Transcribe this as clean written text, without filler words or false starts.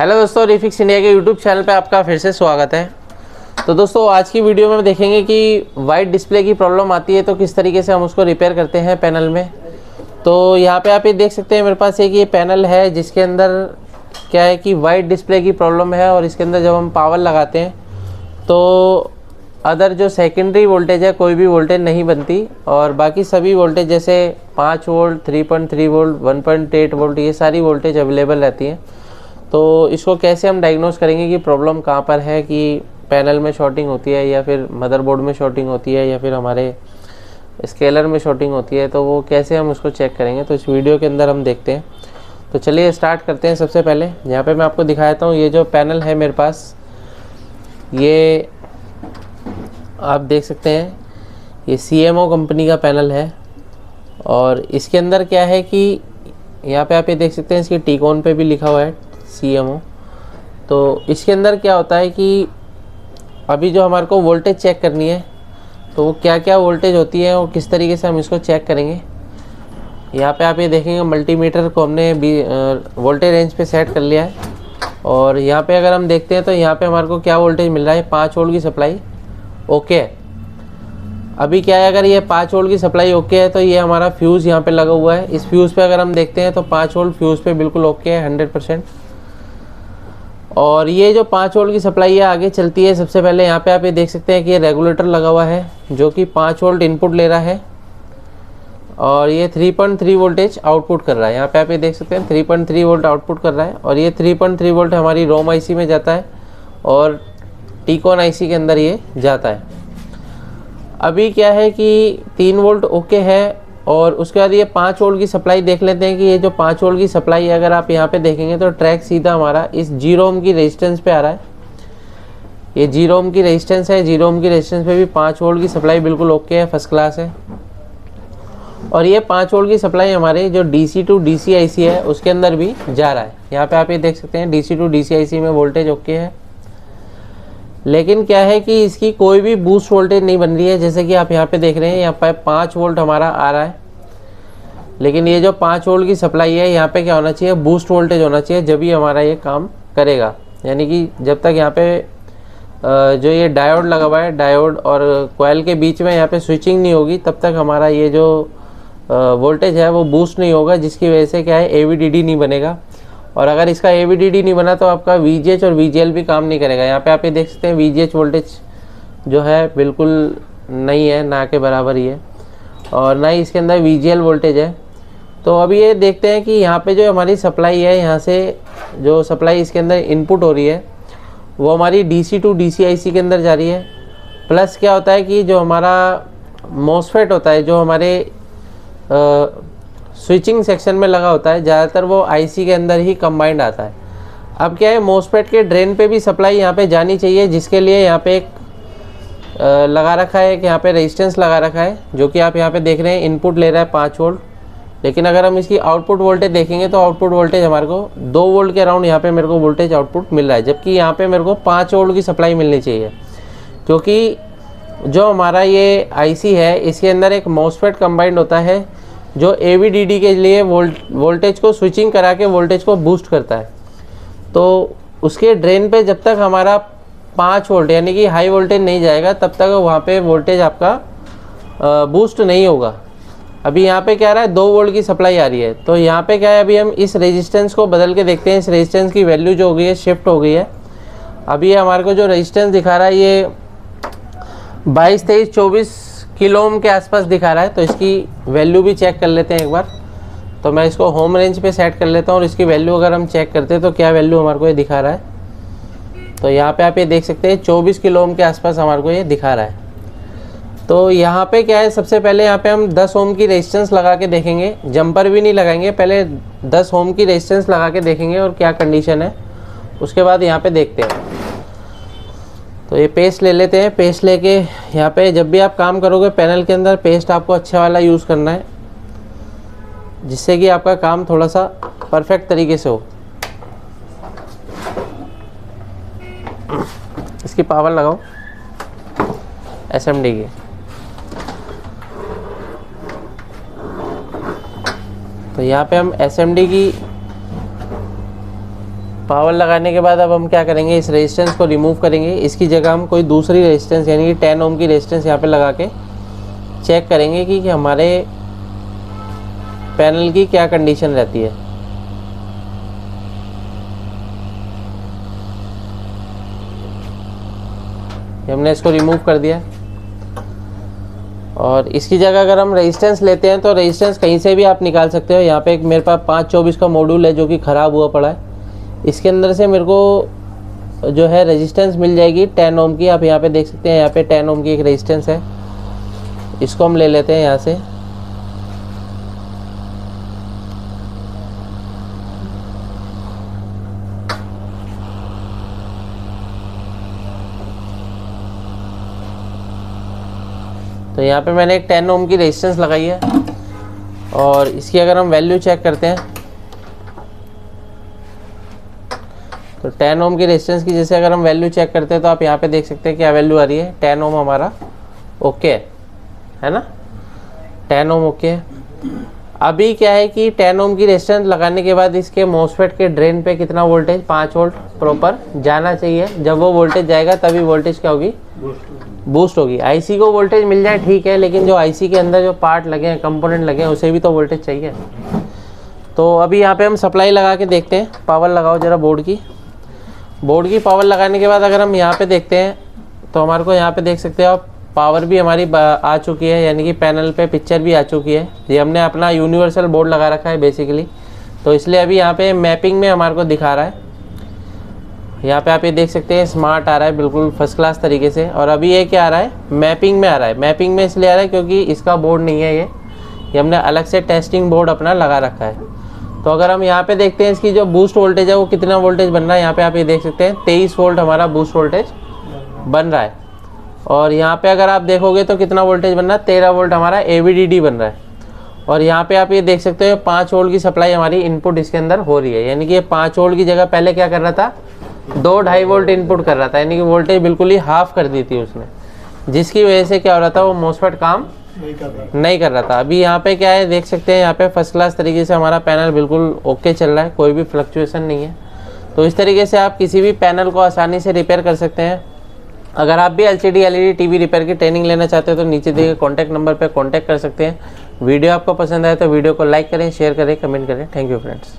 Hello दोस्तों, refix India के YouTube channel पे आपका फिर से स्वागत है। तो दोस्तों आज की वीडियो में देखेंगे कि वाइट डिस्प्ले की प्रॉब्लम आती है तो किस तरीके से हम उसको रिपेयर करते हैं पैनल में। तो यहाँ पे आप ये देख सकते हैं, मेरे पास एक ये पैनल है जिसके अंदर क्या है कि वाइट डिस्प्ले की प्रॉब्लम है और इसके अंदर जब हम पावर लगाते हैं तो अदर जो सेकेंडरी वोल्टेज है कोई भी वोल्टेज नहीं बनती और बाकी सभी वोल्टेज जैसे 5 वोल्ट, 3.3 वोल्ट, 1.8 वोल्ट ये सारी वोल्टेज अवेलेबल रहती हैं। तो इसको कैसे हम डायग्नोस करेंगे कि प्रॉब्लम कहाँ पर है, कि पैनल में शॉर्टिंग होती है या फिर मदरबोर्ड में शॉर्टिंग होती है या फिर हमारे स्केलर में शॉर्टिंग होती है, तो वो कैसे हम उसको चेक करेंगे तो इस वीडियो के अंदर हम देखते हैं। तो चलिए स्टार्ट करते हैं। सबसे पहले यहाँ पे मैं आपको दिखाता हूँ, ये जो पैनल है मेरे पास, ये आप देख सकते हैं ये CMO कंपनी का पैनल है और इसके अंदर क्या है कि यहाँ पे आप ये देख सकते हैं, इसके टीकॉन पे भी लिखा हुआ है CMO। तो इसके अंदर क्या होता है कि अभी जो हमारे को वोल्टेज चेक करनी है तो वो क्या क्या वोल्टेज होती है और किस तरीके से हम इसको चेक करेंगे। यहाँ पे आप ये देखेंगे मल्टीमीटर को हमने वोल्टेज रेंज पे सेट कर लिया है और यहाँ पे अगर हम देखते हैं तो यहाँ पे हमारे को क्या वोल्टेज मिल रहा है, 5 वोल्ट की सप्लाई ओके है। अभी क्या है, अगर ये 5 वोल्ट की सप्लाई ओके है तो ये हमारा फ्यूज़ यहाँ पे लगा हुआ है। इस फ्यूज़ पे अगर हम देखते हैं तो 5 वोल्ट फ्यूज़ पे बिल्कुल ओके है 100%। और ये जो 5 वोल्ट की सप्लाई है आगे चलती है। सबसे पहले यहाँ पे आप ये देख सकते हैं कि ये रेगुलेटर लगा हुआ है जो कि 5 वोल्ट इनपुट ले रहा है और ये 3.3 वोल्टेज आउटपुट कर रहा है। यहाँ पे आप ये देख सकते हैं 3.3 वोल्ट आउटपुट कर रहा है और ये 3.3 वोल्ट हमारी रोम IC में जाता है और टीकॉन IC के अंदर ये जाता है। अभी क्या है कि 3 वोल्ट ओके है और उसके बाद ये 5 वोल्ट की सप्लाई देख लेते हैं कि ये जो 5 वोल्ट की सप्लाई है अगर आप यहाँ पे देखेंगे तो ट्रैक सीधा हमारा इस 0 ओम की रेजिस्टेंस पे आ रहा है। ये 0 ओम की रेजिस्टेंस है, 0 ओम की रेजिस्टेंस पे भी 5 वोल्ट की सप्लाई बिल्कुल ओके है, फर्स्ट क्लास है। और ये 5 वोल्ट की सप्लाई हमारे जो DC टू DC IC है उसके अंदर भी जा रहा है। यहाँ पे आप ये देख सकते हैं DC टू DC IC में वोल्टेज ओके है, लेकिन क्या है कि इसकी कोई भी बूस्ट वोल्टेज नहीं बन रही है। जैसे कि आप यहाँ पे देख रहे हैं, यहाँ पे 5 वोल्ट हमारा आ रहा है, लेकिन ये जो 5 वोल्ट की सप्लाई है यहाँ पे क्या होना चाहिए, बूस्ट वोल्टेज होना चाहिए, जब ही हमारा ये काम करेगा। यानी कि जब तक यहाँ पे जो ये डायोड लगा हुआ है, डायोड और कॉइल के बीच में यहाँ पे स्विचिंग नहीं होगी तब तक हमारा ये जो वोल्टेज है वो बूस्ट नहीं होगा, जिसकी वजह से क्या है AVDD नहीं बनेगा। और अगर इसका AVDD नहीं बना तो आपका VGH और VGL भी काम नहीं करेगा। यहाँ पे आप ये देख सकते हैं VGH वोल्टेज जो है बिल्कुल नहीं है, ना के बराबर ही है और ना ही इसके अंदर VGL वोल्टेज है। तो अभी ये देखते हैं कि यहाँ पे जो हमारी सप्लाई है, यहाँ से जो सप्लाई इसके अंदर इनपुट हो रही है वो हमारी DC टू DC IC के अंदर जा रही है। प्लस क्या होता है कि जो हमारा MOSFET होता है, जो हमारे स्विचिंग सेक्शन में लगा होता है, ज़्यादातर वो IC के अंदर ही कंबाइंड आता है। अब क्या है, MOSFET के ड्रेन पे भी सप्लाई यहाँ पे जानी चाहिए, जिसके लिए यहाँ पे एक लगा रखा है, कि यहाँ पे रेजिस्टेंस लगा रखा है जो कि आप यहाँ पे देख रहे हैं इनपुट ले रहा है 5 वोल्ट। लेकिन अगर हम इसकी आउटपुट वोल्टेज देखेंगे तो आउटपुट वोल्टेज हमारे को 2 वोल्ट के अराउंड यहाँ पे मेरे को वोल्टेज आउटपुट मिल रहा है, जबकि यहाँ पे मेरे को 5 वोल्ट की सप्लाई मिलनी चाहिए। क्योंकि जो हमारा ये IC है इसके अंदर एक MOSFET कंबाइंड होता है जो AVDD के लिए वोल्टेज को स्विचिंग करा के वोल्टेज को बूस्ट करता है। तो उसके ड्रेन पे जब तक हमारा 5 वोल्ट यानी कि हाई वोल्टेज नहीं जाएगा तब तक वहाँ पे वोल्टेज आपका बूस्ट नहीं होगा। अभी यहाँ पे क्या आ रहा है, 2 वोल्ट की सप्लाई आ रही है। तो यहाँ पे क्या है, अभी हम इस रेजिस्टेंस को बदल के देखते हैं। इस रेजिस्टेंस की वैल्यू जो हो गई है शिफ्ट हो गई है। अभी ये हमारे को जो रेजिस्टेंस दिखा रहा है ये 22, 23, 24 किलो ओम के आसपास दिखा रहा है। तो इसकी वैल्यू भी चेक कर लेते हैं एक बार। तो मैं इसको होम रेंज पे सेट कर लेता हूँ और इसकी वैल्यू अगर हम चेक करते हैं तो क्या वैल्यू हमारे को ये दिखा रहा है। तो यहाँ पे आप ये देख सकते हैं 24 किलो ओम के आसपास हमारे को ये दिखा रहा है। तो यहाँ पे क्या है, सबसे पहले यहाँ पे हम 10 ओम की रेजिस्टेंस लगा के देखेंगे, जंपर भी नहीं लगाएंगे, पहले 10 ओम की रेजिस्टेंस लगा के देखेंगे और क्या कंडीशन है, उसके बाद यहाँ पे देखते हैं। तो ये पेस्ट ले लेते हैं। पेस्ट लेके यहाँ पे जब भी आप काम करोगे पैनल के अंदर पेस्ट आपको अच्छा वाला यूज़ करना है, जिससे कि आपका काम थोड़ा सा परफेक्ट तरीके से हो। इसकी पावर लगाओ SMD की। तो यहाँ पे हम SMD की पावर लगाने के बाद अब हम क्या करेंगे, इस रेजिस्टेंस को रिमूव करेंगे। इसकी जगह हम कोई दूसरी रेजिस्टेंस यानी कि 10 ओम की रेजिस्टेंस यहाँ पे लगा के चेक करेंगे कि हमारे पैनल की क्या कंडीशन रहती है। हमने इसको रिमूव कर दिया और इसकी जगह अगर हम रेजिस्टेंस लेते हैं तो रेजिस्टेंस कहीं से भी आप निकाल सकते हो। यहाँ पे एक मेरे पास 524 का मॉड्यूल है जो कि ख़राब हुआ पड़ा है। इसके अंदर से मेरे को जो है रेजिस्टेंस मिल जाएगी 10 ओम की। आप यहाँ पे देख सकते हैं, यहाँ पे 10 ओम की एक रेजिस्टेंस है। इसको हम ले लेते हैं यहाँ से। तो यहाँ पे मैंने एक 10 ओम की रेजिस्टेंस लगाई है और इसकी अगर हम वैल्यू चेक करते हैं तो 10 ओम की रेजिस्टेंस की जैसे अगर हम वैल्यू चेक करते हैं तो आप यहाँ पे देख सकते हैं क्या वैल्यू आ रही है। 10 ओम हमारा ओके है ना, 10 ओम ओके है। अभी क्या है कि 10 ओम की रेजिस्टेंस लगाने के बाद इसके मॉसफेट के ड्रेन पे कितना वोल्टेज, 5 वोल्ट प्रॉपर जाना चाहिए। जब वो वोल्टेज जाएगा तभी वोल्टेज क्या होगी, बूस्ट होगी। आईसी को वोल्टेज मिल जाए ठीक है, लेकिन जो आईसी के अंदर जो पार्ट लगे हैं, कंपोनेंट लगे हैं, उसे भी तो वोल्टेज चाहिए। तो अभी यहाँ पे हम सप्लाई लगा के देखते हैं। पावर लगाओ ज़रा बोर्ड की पावर लगाने के बाद अगर हम यहाँ पे देखते हैं तो हमारे को यहाँ पे देख सकते हो आप, पावर भी हमारी आ चुकी है, यानी कि पैनल पे पिक्चर भी आ चुकी है। ये हमने अपना यूनिवर्सल बोर्ड लगा रखा है बेसिकली, तो इसलिए अभी यहाँ पे मैपिंग में हमारे को दिखा रहा है। यहाँ पे आप ये देख सकते हैं स्मार्ट आ रहा है बिल्कुल फर्स्ट क्लास तरीके से। और अभी ये क्या आ रहा है, मैपिंग में आ रहा है। मैपिंग में इसलिए आ रहा है क्योंकि इसका बोर्ड नहीं है, ये हमने अलग से टेस्टिंग बोर्ड अपना लगा रखा है। तो अगर हम यहाँ पे देखते हैं इसकी जो बूस्ट वोल्टेज है वो कितना वोल्टेज बन रहा है, यहाँ पे आप ये देख सकते हैं 23 वोल्ट हमारा बूस्ट वोल्टेज बन रहा है। और यहाँ पे अगर आप देखोगे तो कितना वोल्टेज बन रहा है, 13 वोल्ट हमारा AVDD बन रहा है। और यहाँ पे आप ये देख सकते हो 5 वोल्ट की सप्लाई हमारी इनपुट इसके अंदर हो रही है, यानी कि ये 5 वोल्ट की जगह पहले क्या कर रहा था, 2-2.5 वोल्ट इनपुट कर रहा था, यानी कि वोल्टेज बिल्कुल ही हाफ कर दी थी उसने, जिसकी वजह से क्या हो रहा था, वो मॉसफेट काम नहीं कर रहा था। अभी यहाँ पे क्या है देख सकते हैं, यहाँ पे फर्स्ट क्लास तरीके से हमारा पैनल बिल्कुल ओके चल रहा है, कोई भी फ्लक्चुएशन नहीं है। तो इस तरीके से आप किसी भी पैनल को आसानी से रिपेयर कर सकते हैं। अगर आप भी LCD LED TV रिपेयर की ट्रेनिंग लेना चाहते हो तो नीचे दिए गए कॉन्टैक्ट नंबर पर कॉन्टैक्ट कर सकते हैं। वीडियो आपको पसंद आए तो वीडियो को लाइक करें, शेयर करें, कमेंट करें। Thank you friends.